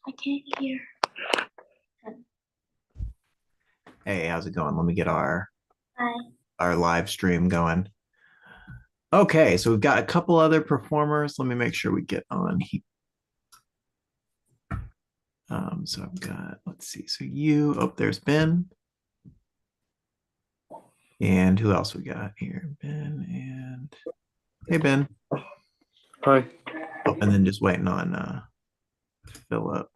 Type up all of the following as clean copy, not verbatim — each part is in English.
I can't hear. Hey, how's it going? Let me get Hi. our live stream going. Okay, so we've got a couple other performers. Let me make sure we get on here. So I've got, let's see. So there's Ben. And who else we got here? Ben and hey Ben. Hi. Oh, and then just waiting on Philip.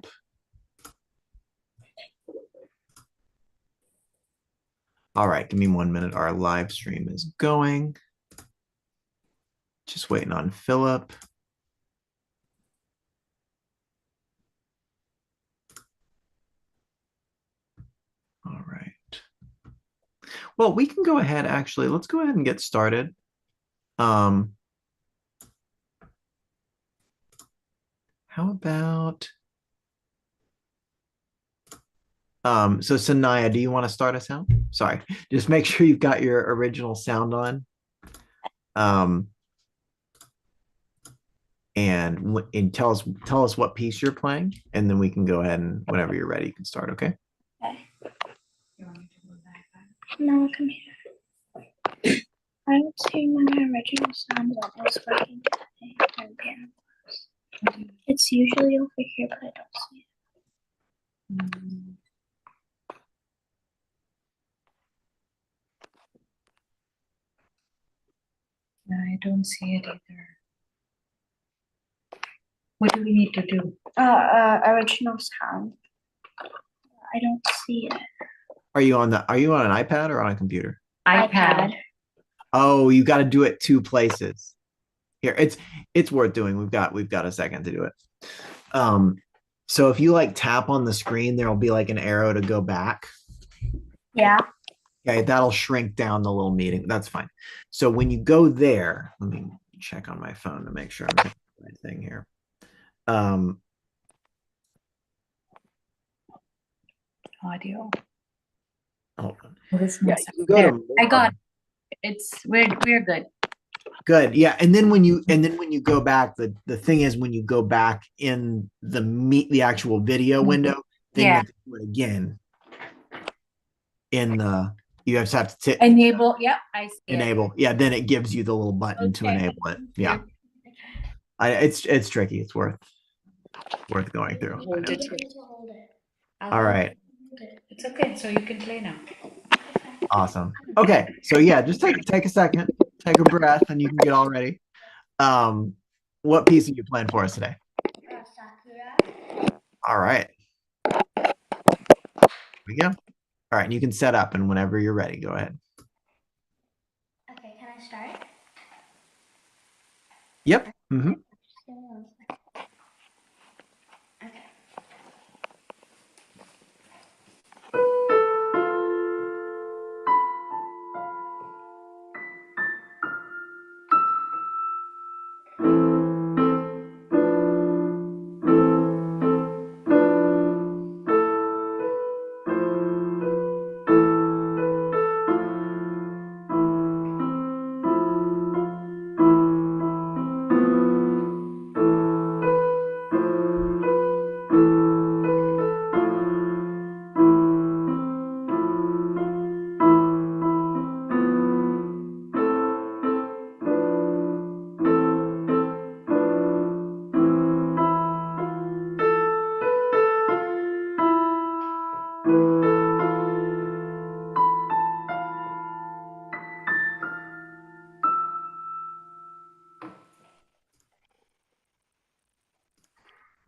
All right, give me 1 minute. Our live stream is going. Just waiting on Philip. All right. Well, we can go ahead actually. Let's go ahead and get started. How about so Sanaya, do you want to start us out? Sorry, just make sure you've got your original sound on. Um, and tell us what piece you're playing, and then we can go ahead and whenever you're ready, you can start. Okay. Okay. No, come here. I was hearing my original sound when I was working today on piano class. It's usually over here, but I don't see it. No, I don't see it either. What do we need to do? Original sound. I don't see it. Are you on an iPad or on a computer? iPad. Oh, you got to do it two places. Here, it's worth doing. We've got a second to do it. So if you like tap on the screen, there'll be like an arrow to go back. Yeah. Okay, that'll shrink down the little meeting. That's fine. So when you go there, let me check on my phone to make sure I'm doing the right thing here. Audio. Hold on. Yeah, you go there. to I got it. We're good. Good. Yeah. And then when you go back, the thing is when you go back in the actual video window, then you have to do it again. You just have to enable. Yep, I see enable. it. Yeah, then it gives you the little button to enable it. Yeah. It's tricky. It's worth going through. Hold it. All right. It's okay. So you can play now. Awesome. Okay. So yeah, just take a second, take a breath, and you can get all ready. What piece are you playing for us today? Sakura. All right. Here we go. All right, and you can set up, and whenever you're ready, go ahead. Okay, can I start? Yep. Mm-hmm.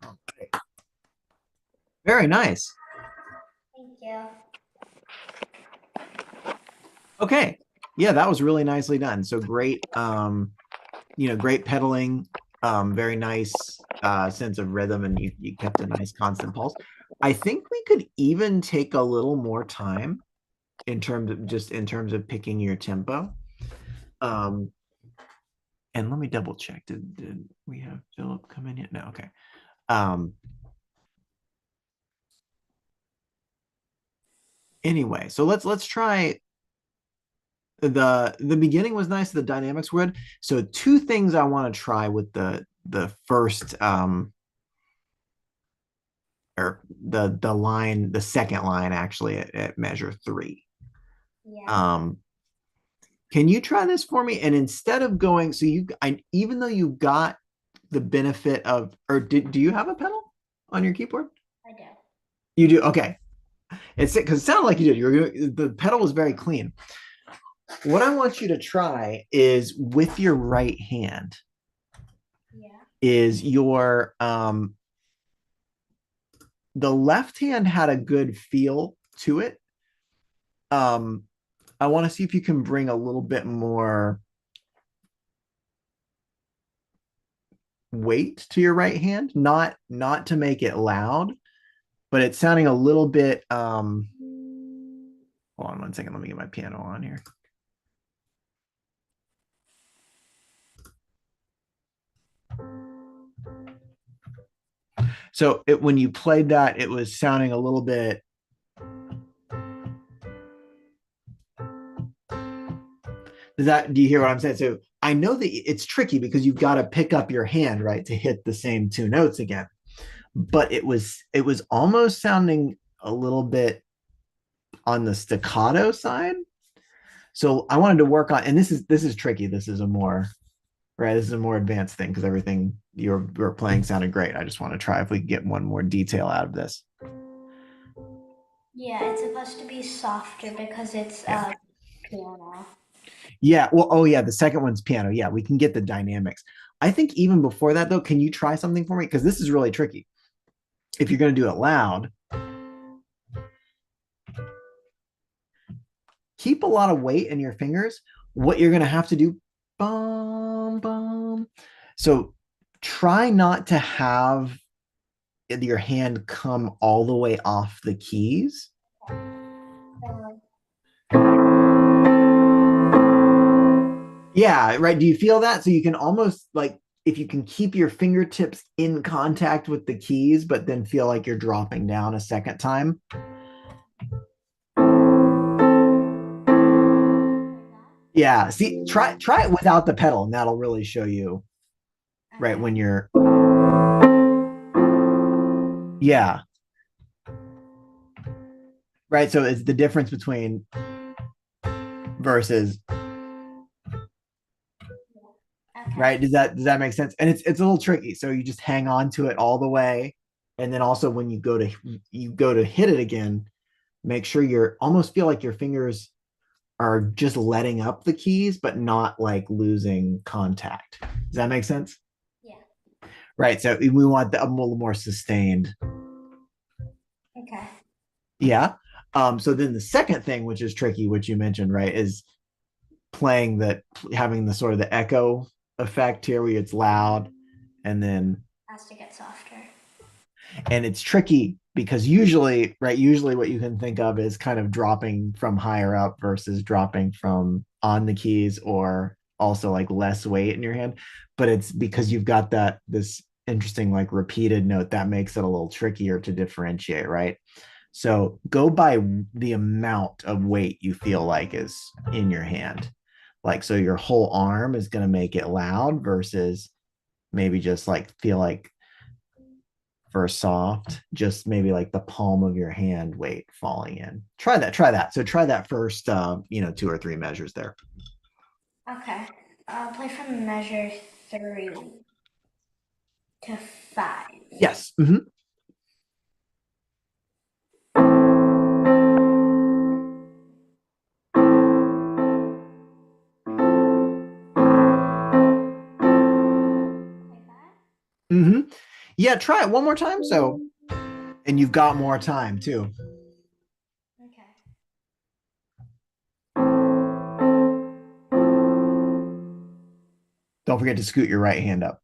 Okay. Very nice. Thank you. Okay. Yeah, that was really nicely done. So great, great pedaling, very nice sense of rhythm, and you kept a nice constant pulse. I think we could even take a little more time in terms of picking your tempo. And let me double check. Did we have Philip come in yet? No, okay. Anyway, so let's try the beginning was nice, the dynamics were good. So two things I want to try with the first or the line, the second line actually at measure 3. Yeah. Can you try this for me? And instead of going, so even though you got the benefit of, or do you have a pedal on your keyboard? I do. You do. Okay. It's because it sounded like you did. The pedal was very clean. What I want you to try is with your right hand. Yeah. Is your the left hand had a good feel to it. I want to see if you can bring a little bit more weight to your right hand, not to make it loud, but it's sounding a little bit hold on one second, let me get my piano on here. So when you played that, it was sounding a little bit. Do you hear what I'm saying? So I know that it's tricky because you've got to pick up your hand, right, to hit the same 2 notes again. But it was almost sounding a little bit on the staccato side. So I wanted to work on, and this is tricky. This is a more advanced thing because everything you're playing sounded great. I just want to try if we can get one more detail out of this. Yeah, it's supposed to be softer because it's piano. Yeah. Well, oh yeah, the second one's piano. Yeah, we can get the dynamics. I think even before that though, can you try something for me? Because this is really tricky. If you're going to do it loud, keep a lot of weight in your fingers. What you're going to have to do, bum, bum. So try not to have your hand come all the way off the keys. Yeah, right. Do you feel that? So you can almost like, if you can keep your fingertips in contact with the keys, but then feel like you're dropping down a second time. Yeah. See, try it without the pedal, and that'll really show you, right, when you're. Yeah. Right. So it's the difference between versus. Okay. Right. Does that make sense? And it's a little tricky. So you just hang on to it all the way. And then also when you go to hit it again, make sure you're almost feel like your fingers are just letting up the keys, but not like losing contact. Does that make sense? Yeah. Right. So we want a little more sustained. Okay. Yeah. So then the second thing, which is tricky, which you mentioned, right, is having the sort of the echo effect here where it's loud and then Has to get softer. and it's tricky because usually what you can think of is kind of dropping from higher up versus dropping from on the keys, or also like less weight in your hand, but it's because you've got this interesting like repeated note that makes it a little trickier to differentiate, right? So go by the amount of weight you feel like is in your hand. Like, so your whole arm is going to make it loud versus maybe just like feel like for soft, just maybe like the palm of your hand weight falling in. Try that. So try that first, 2 or 3 measures there. Okay. I'll play from measure 3 to 5. Yes. Mm-hmm. Like that? Mm-hmm. Yeah, try it one more time. So, and you've got more time too. Okay. Don't forget to scoot your right hand up.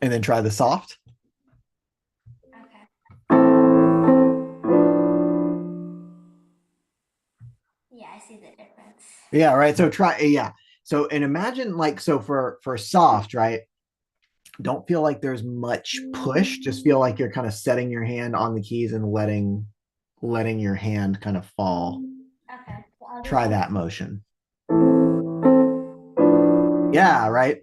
And then try the soft. Okay. Yeah, I see the difference. Yeah, right. So yeah. So and imagine like, so for soft, right? Don't feel like there's much push. Just feel like you're kind of setting your hand on the keys and letting your hand kind of fall. Okay. So I'll do Try some. that motion. Yeah, right.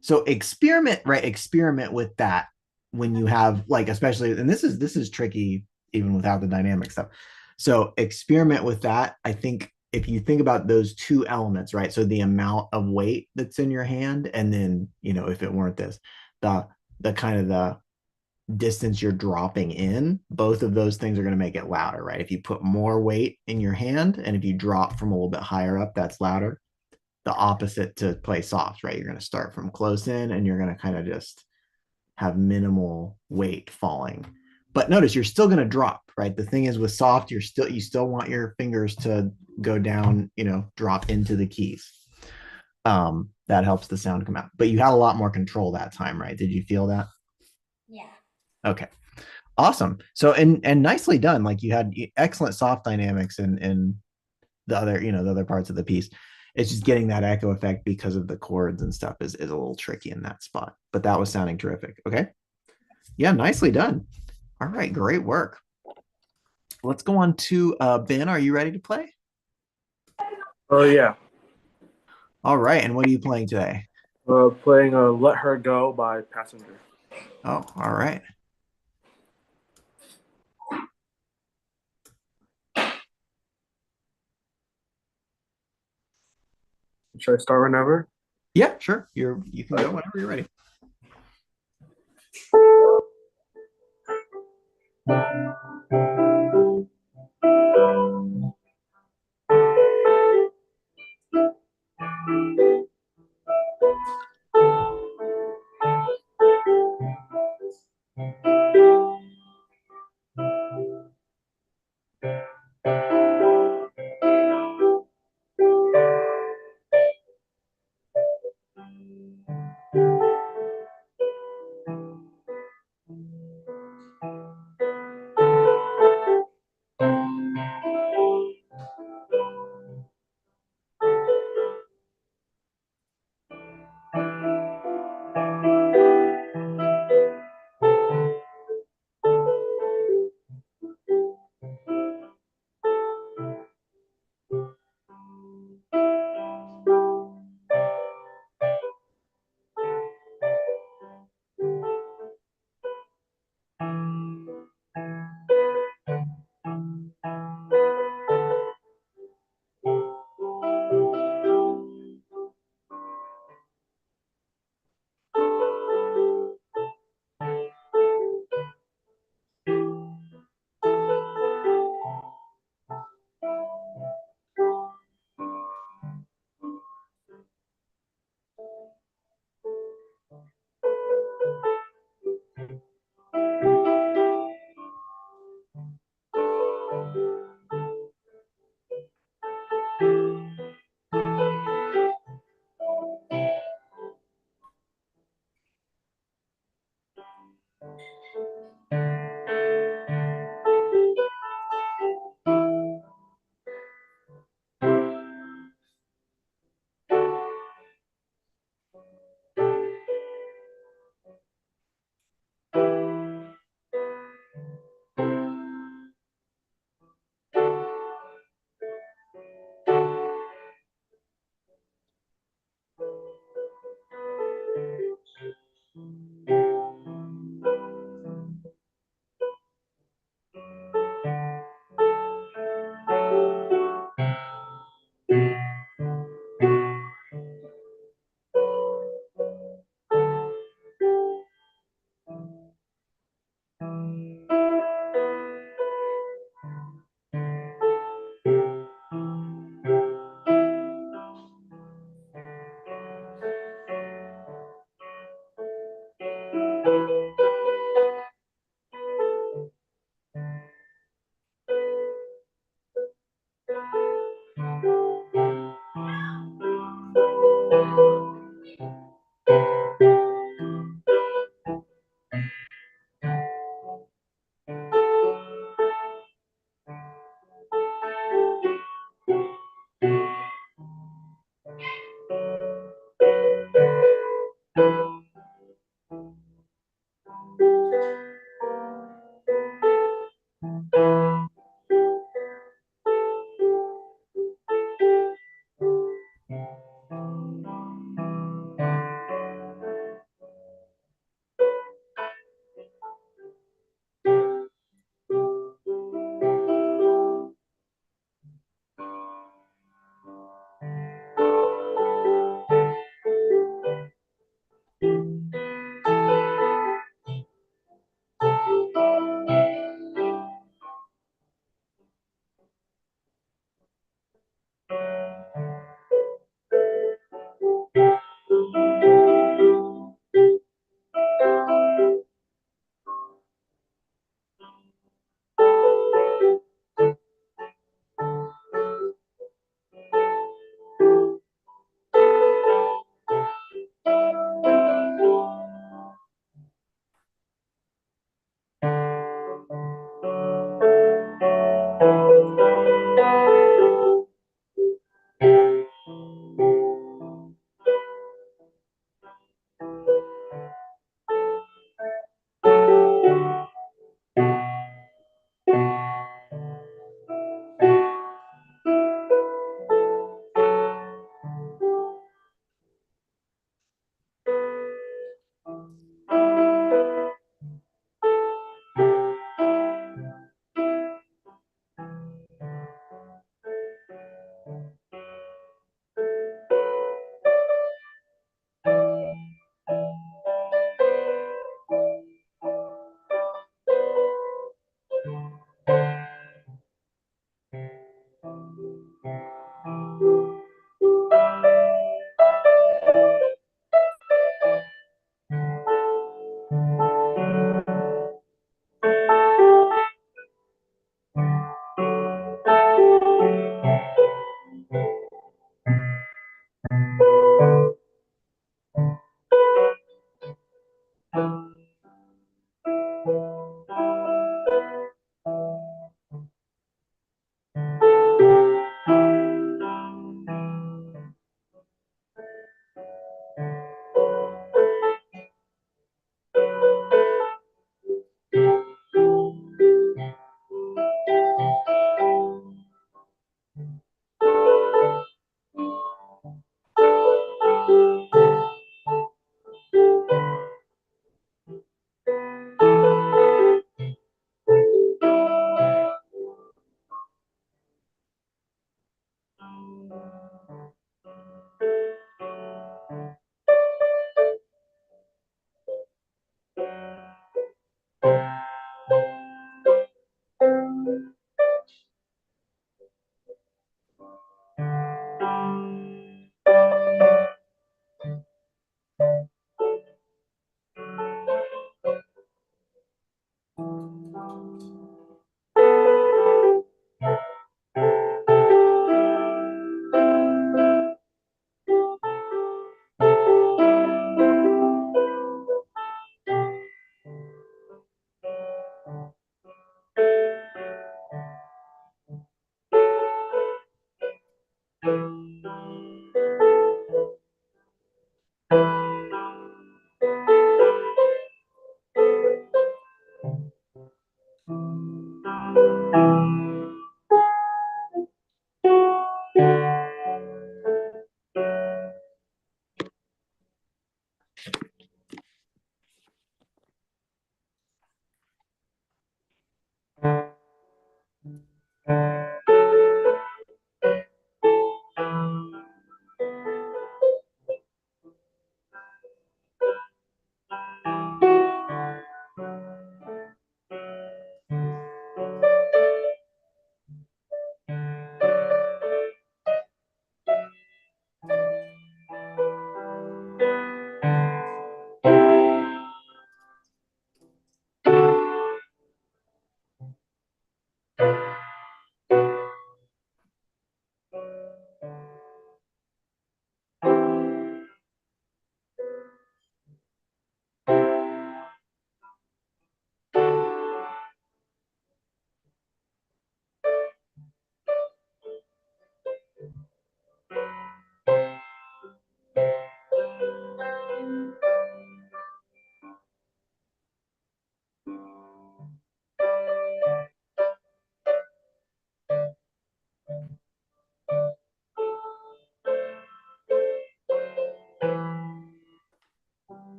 So experiment, right? Experiment with that when you have like, especially, and this is tricky even without the dynamic stuff. So experiment with that. I think if you think about those two elements, right? So the amount of weight that's in your hand, and then, if it weren't this, the the kind of the distance you're dropping in, both of those things are going to make it louder, right? If you put more weight in your hand and if you drop from a little bit higher up, that's louder. The opposite to play soft, right? You're going to start from close in and you're going to kind of just have minimal weight falling. But notice you're still going to drop, right? The thing is with soft, you still want your fingers to go down, drop into the keys. That helps the sound come out. But you had a lot more control that time, right? Did you feel that? Yeah. Okay. Awesome. So and nicely done. Like you had excellent soft dynamics in the other parts of the piece. It's just getting that echo effect because of the chords and stuff is a little tricky in that spot. But that was sounding terrific. Okay. Yeah, nicely done. All right, great work. Let's go on to Ben. Are you ready to play? Oh yeah. All right. And what are you playing today? Playing "Let Her Go" by Passenger. Oh, all right. Should I start whenever? Yeah, sure. You can go whenever you're ready.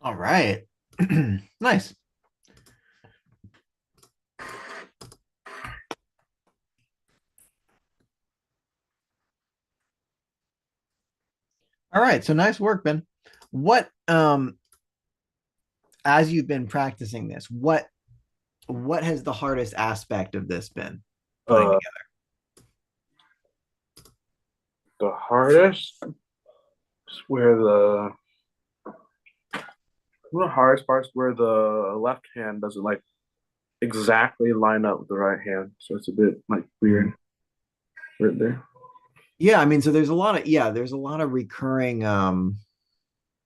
All right. Nice. All right. So nice work, Ben. What as you've been practicing this, what has the hardest aspect of this been putting Uh, together? the hardest is where the hardest part is where the left hand doesn't like exactly line up with the right hand, so it's a bit like weird right there. Yeah, I mean, so there's a lot of recurring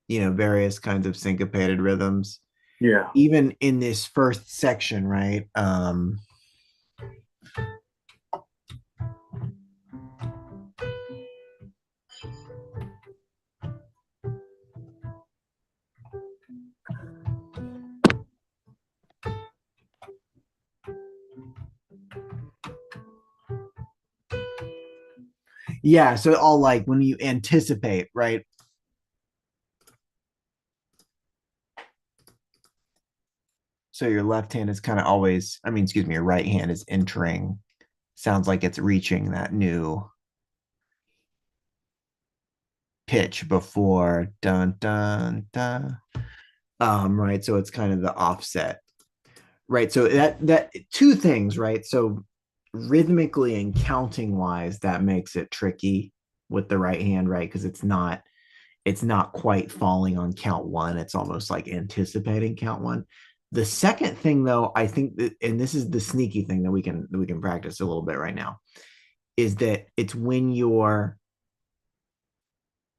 various kinds of syncopated rhythms Yeah. even in this first section, right? Yeah, so all like when you anticipate, right? So your left hand is kind of always, I mean, excuse me, your right hand is entering, sounds like it's reaching that new pitch before dun dun dun. Right. So it's kind of the offset. Right. So that two things, right? So rhythmically and counting wise, that makes it tricky with the right hand, right? Because it's not quite falling on count one. It's almost like anticipating count one. The second thing, though, I think that, and this is the sneaky thing that we can practice a little bit right now, is that it's when you're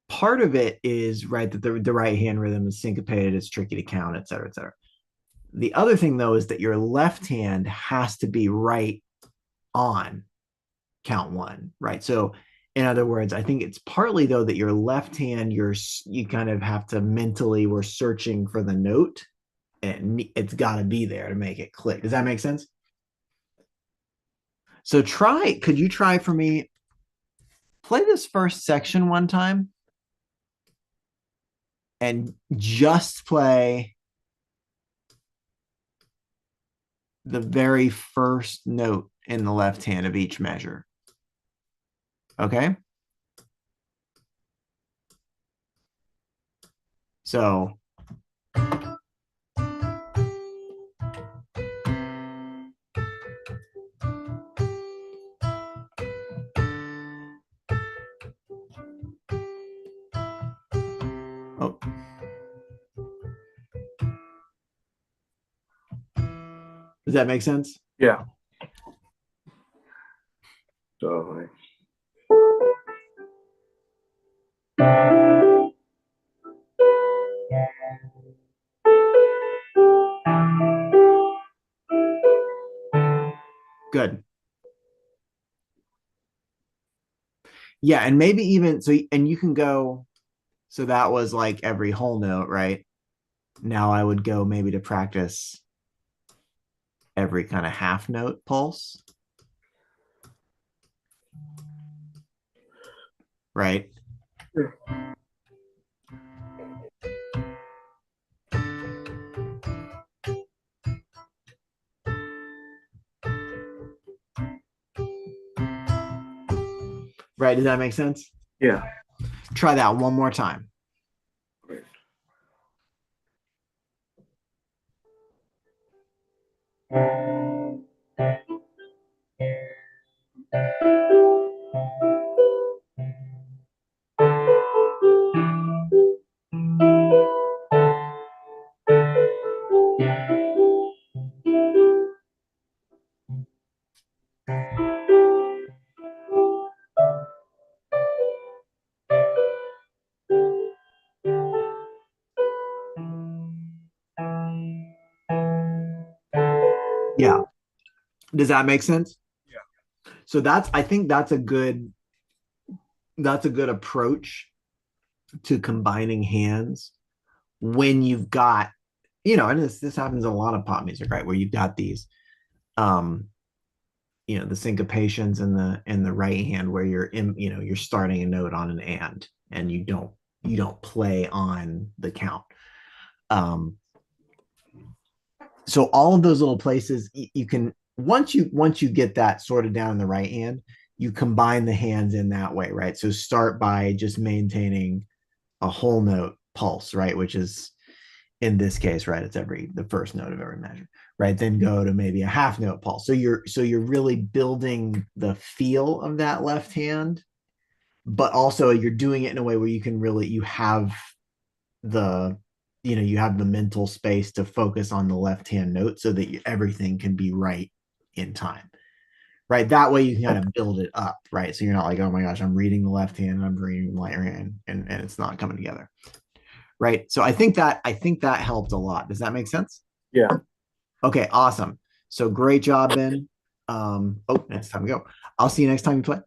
part of it is right that the right hand rhythm is syncopated, it's tricky to count, et cetera, et cetera. The other thing, though, is that your left hand has to be right on count one, right? So in other words, I think it's partly though that your left hand, you kind of have to mentally, we're searching for the note and it's got to be there to make it click. Does that make sense? So could you try for me, play this first section one time and just play the very first note in the left hand of each measure. Okay. So oh, does that make sense? Yeah. So like, Good. Yeah, and maybe even so, and you can go. So that was like every whole note, right? Now I would go maybe to practice every kind of half note pulse, right? Right. Does that make sense? yeah. Try that one more time. Yeah. Does that make sense? Yeah. So I think that's a good approach to combining hands when you've got, and this happens in a lot of pop music, right? Where you've got these um the syncopations in the right hand where you're starting a note on an and you don't play on the count. Um, so all of those little places you can once you get that sorted down in the right hand, you combine the hands in that way, right? So start by just maintaining a whole note pulse, right? Which is in this case, right? It's the first note of every measure, right? Then go to maybe a half note pulse. So you're really building the feel of that left hand, but also you're doing it in a way where you have the you have the mental space to focus on the left hand note so that everything can be right in time, right? That way you can kind of build it up, right? So you're not like, oh my gosh, I'm reading the left hand and I'm reading the right hand and it's not coming together, right? So I think that helped a lot. Does that make sense? Yeah. Okay, awesome. So great job, Ben. Oh, it's time to go. I'll see you next time you play.